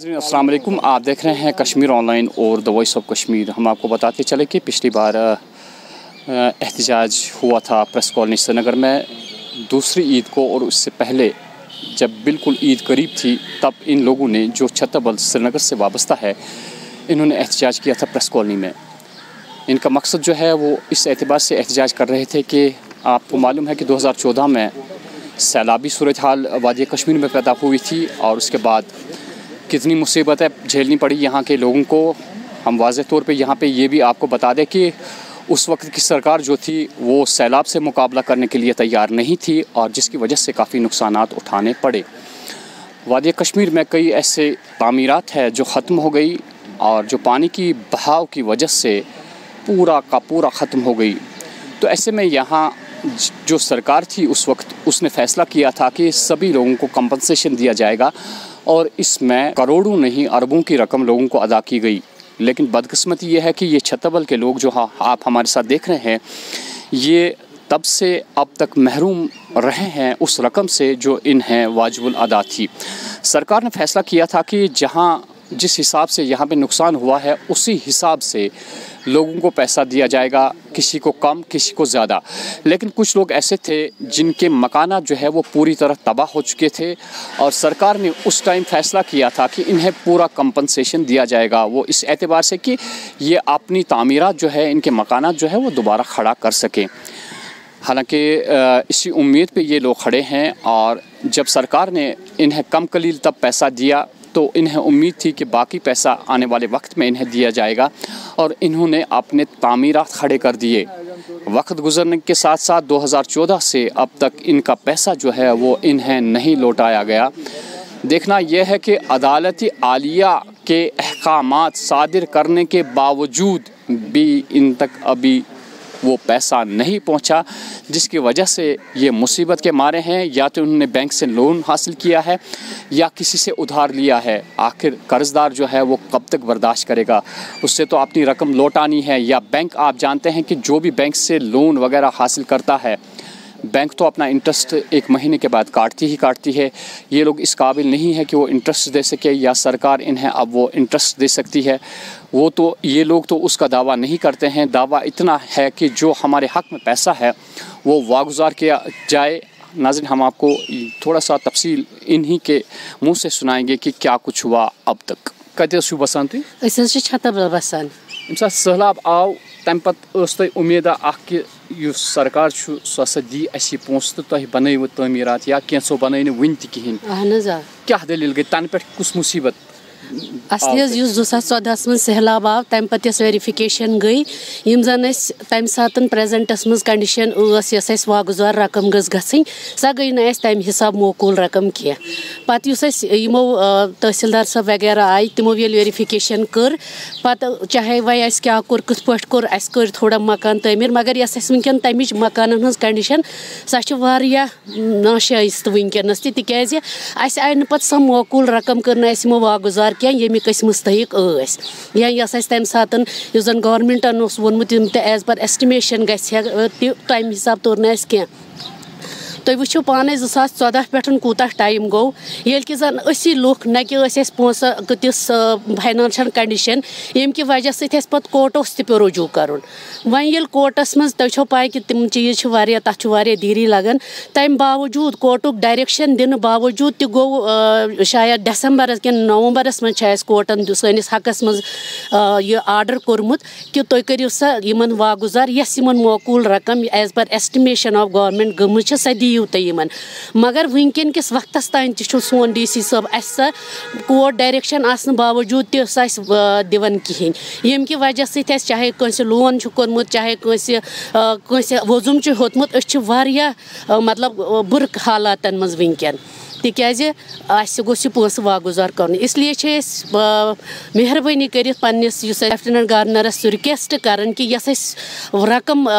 नाज़रीन अस्सलाम वालेकुम, आप देख रहे हैं कश्मीर ऑनलाइन और द वॉइस ऑफ कश्मीर। हम आपको बताते चले कि पिछली बार एहतजाज हुआ था प्रेस कॉलोनी श्रीनगर में दूसरी ईद को, और उससे पहले जब बिल्कुल ईद करीब थी तब इन लोगों ने जो छतरबल श्रीनगर से वाबस्ता है इन्होंने एहतजाज किया था प्रेस कॉलोनी में। इनका मकसद जो है वो इस एतबार से एहतजाज कर रहे थे कि आपको मालूम है कि 2014 में सैलाबी सूरत हाल वादी कश्मीर में पैदा हुई थी और उसके बाद कितनी मुसीबतें झेलनी पड़ी यहाँ के लोगों को। हम वाज़ेह तौर पे यहाँ पे ये भी आपको बता दें कि उस वक्त की सरकार जो थी वो सैलाब से मुकाबला करने के लिए तैयार नहीं थी और जिसकी वजह से काफ़ी नुकसानात उठाने पड़े। वादी कश्मीर में कई ऐसे तामीरात है जो ख़त्म हो गई और जो पानी की बहाव की वजह से पूरा का पूरा ख़त्म हो गई। तो ऐसे में यहाँ जो सरकार थी उस वक्त उसने फ़ैसला किया था कि सभी लोगों को कंपनसेशन दिया जाएगा और इसमें करोड़ों नहीं अरबों की रकम लोगों को अदा की गई। लेकिन बदकिस्मती ये है कि ये छतरबल के लोग जो आप हमारे साथ देख रहे हैं ये तब से अब तक महरूम रहे हैं उस रकम से जो इन्हें वाजिबुल अदा थी। सरकार ने फ़ैसला किया था कि जिस हिसाब से यहाँ पे नुकसान हुआ है उसी हिसाब से लोगों को पैसा दिया जाएगा, किसी को कम किसी को ज़्यादा। लेकिन कुछ लोग ऐसे थे जिनके मकानात जो है वो पूरी तरह तबाह हो चुके थे और सरकार ने उस टाइम फ़ैसला किया था कि इन्हें पूरा कंपनसेशन दिया जाएगा, वो इस एतबार से कि ये अपनी तामीरात जो है इनके मकानात जो है वो दोबारा खड़ा कर सकें। हालांकि इसी उम्मीद पे ये लोग खड़े हैं और जब सरकार ने इन्हें कम कलील तब पैसा दिया तो इन्हें उम्मीद थी कि बाकी पैसा आने वाले वक्त में इन्हें दिया जाएगा और इन्होंने अपने तामीरात खड़े कर दिए। वक्त गुजरने के साथ साथ 2014 से अब तक इनका पैसा जो है वो इन्हें नहीं लौटाया गया। देखना यह है कि अदालती आलिया के अहकामात सादिर करने के बावजूद भी इन तक अभी वो पैसा नहीं पहुंचा, जिसकी वजह से ये मुसीबत के मारे हैं। या तो उन्होंने बैंक से लोन हासिल किया है या किसी से उधार लिया है। आखिर कर्ज़दार जो है वो कब तक बर्दाश्त करेगा, उससे तो अपनी रकम लौटानी है। या बैंक, आप जानते हैं कि जो भी बैंक से लोन वगैरह हासिल करता है बैंक तो अपना इंटरेस्ट एक महीने के बाद काटती है। ये लोग इस काबिल नहीं है कि वो इंटरेस्ट दे सके या सरकार इन्हें अब वो इंटरेस्ट दे सकती है। वो तो ये लोग तो उसका दावा नहीं करते हैं। दावा इतना है कि जो हमारे हक़ में पैसा है वो वागुजार किया जाए। नाज़रीन, हम आपको थोड़ा सा तफसील इन्हीं के मुँह से सुनाएंगे कि क्या कुछ हुआ अब तक। कत बसान तुम छतरबल बसान सात सैलाब आव तम पे उम्मीदा कि सरकार सह दी अस पोस तो बनव तमीरात या कैंसो बन वन तहन क्या दलील गई तन पे कुछ मुसीबत असली 2014 मज सैलाब आव तम पे वेरिफिकेशन गई जन तम सात प्रेजेंटस मज कंडीशन वागुजार रकम गई सा गई ना तम हिसाब मौकूल रकम की पो तहसीलदार साहब वगैरह आए तमो ये वेरिफिकेशन कर पत चाहे वह क्या कोर कथ पट कोर अस कर थोड़ा मकान तमीर मगर यस वनकन तमिच मकान हज कंडीशन सह नाशाइस्त वनकनस तिज अस आय न सह मौकूल रकम कर यमो वागुजार क्या यमिक मुस्तहिक या यस तम सात जन गवर्नमेंटन वोनमुत एज पर एस्टिमेशन तम हिसाब तोर न क्या तुम वो पाने 2014 पे कूता टाइम गो ये कि जन असी लुख न कि पोस तिस फाइनेंशियल कंडीशन यम कि वजह से पत कोर्टस पे रुजू कर वन ये कोर्टस मज तुम पाई कि तम चीज़ तथ देरी लगन तम बावजूद कोर्टुक डायरेक्शन दिन बावजूद तक गो शायद दिसंबर कि नवंबरस मज कोर्टन सैनिस हकस मज यह आर्डर कोर्मुत कि तुम करो सा वागुजार यस मौकूल रकम as per estimation of government गम सा दियो तयमन मगर वनकन किस वक्त तान सोन DC साहब अस कोर्ट डायरेक्शन आसन बावजूद दिवन कहें यम कि वजह से चाहे कंस लोन कोर्मुत चाहे कंस वजुम होतमुत मतलब बुर हालातन मज वनकन तिकाज गोस पोस वागुजार कर इसलिए मेहरबानी कर लेफ्टिनेंट गवर्नरस रिक्वेस्ट कर कि यस रकम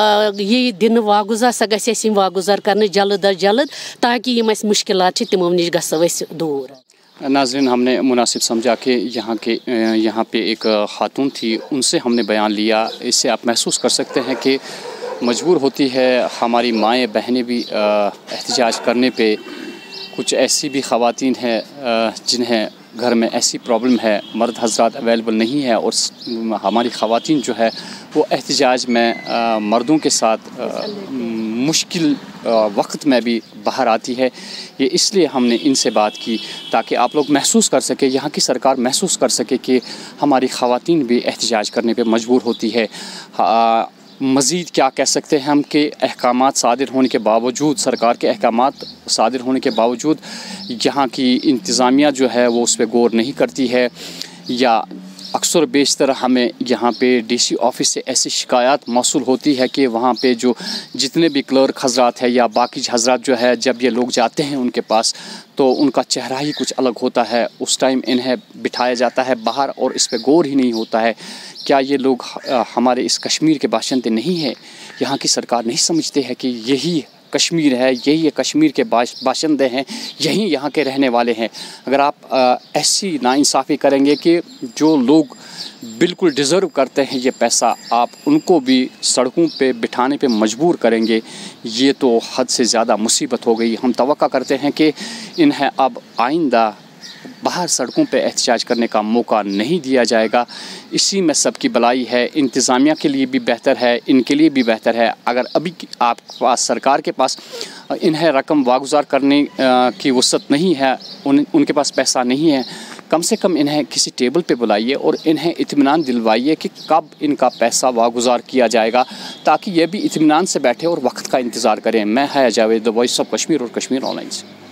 ये दिन वागुजार सा गि वागुजार कर जल्द अज जल्द ताकि यम मुश्किलात तमो नश गो दूर। नाज़रीन, हमने मुनासिब समझा कि यहाँ पे एक खातून थी, उनसे हमने बयान लिया। इससे आप महसूस कर सकते हैं कि मजबूर होती है हमारी माएँ बहनें भी एहतजाज करने पे। कुछ ऐसी भी ख़वातीन हैं जिन्हें घर में ऐसी प्रॉब्लम है, मर्द हजरात अवेलेबल नहीं है और हमारी ख़वातीन जो है वो एहतजाज में मर्दों के साथ मुश्किल वक्त में भी बाहर आती है। ये इसलिए हमने इनसे बात की ताकि आप लोग महसूस कर सके, यहाँ की सरकार महसूस कर सके कि हमारी ख़वातीन भी एहतजाज करने पे मजबूर होती है। मज़ीद क्या कह सकते हैं हम कि अहकामात सादिर होने के बावजूद, सरकार के अहकामात सादिर होने के बावजूद यहाँ की इंतज़ामिया जो है वो उस पर गौर नहीं करती है, या अक्सर बेशतर हमें यहाँ पे डीसी ऑफिस से ऐसी शिकायत मौसूल होती है कि वहाँ पे जो जितने भी क्लर्क हजरात है या बाकी हजरात जो है, जब ये लोग जाते हैं उनके पास तो उनका चेहरा ही कुछ अलग होता है। उस टाइम इन्हें बिठाया जाता है बाहर और इस पे गौर ही नहीं होता है। क्या ये लोग हमारे इस कश्मीर के बाशिंदे नहीं हैं? यहाँ की सरकार नहीं समझते है कि यही कश्मीर है, यही कश्मीर के बाशिंदे हैं, यही यहाँ के रहने वाले हैं। अगर आप ऐसी नाइंसाफ़ी करेंगे कि जो लोग बिल्कुल डिज़र्व करते हैं ये पैसा, आप उनको भी सड़कों पे बिठाने पे मजबूर करेंगे, ये तो हद से ज़्यादा मुसीबत हो गई। हम तवक्का करते हैं कि इन्हें अब आइंदा बाहर सड़कों पे एहतजाज करने का मौका नहीं दिया जाएगा। इसी में सबकी भलाई है, इंतज़ामिया के लिए भी बेहतर है, इनके लिए भी बेहतर है। अगर अभी आपके पास, सरकार के पास इन्हें रकम वागुजार करने की वसअत नहीं है, उनके पास पैसा नहीं है, कम से कम इन्हें किसी टेबल पे बुलाइए और इन्हें इत्मीनान दिलवाइए कि कब इनका पैसा वागुजार किया जाएगा, ताकि ये भी इत्मीनान से बैठे और वक्त का इंतज़ार करें। मैं है Javed, the voice of Kashmir और कश्मीर ऑनलाइन से।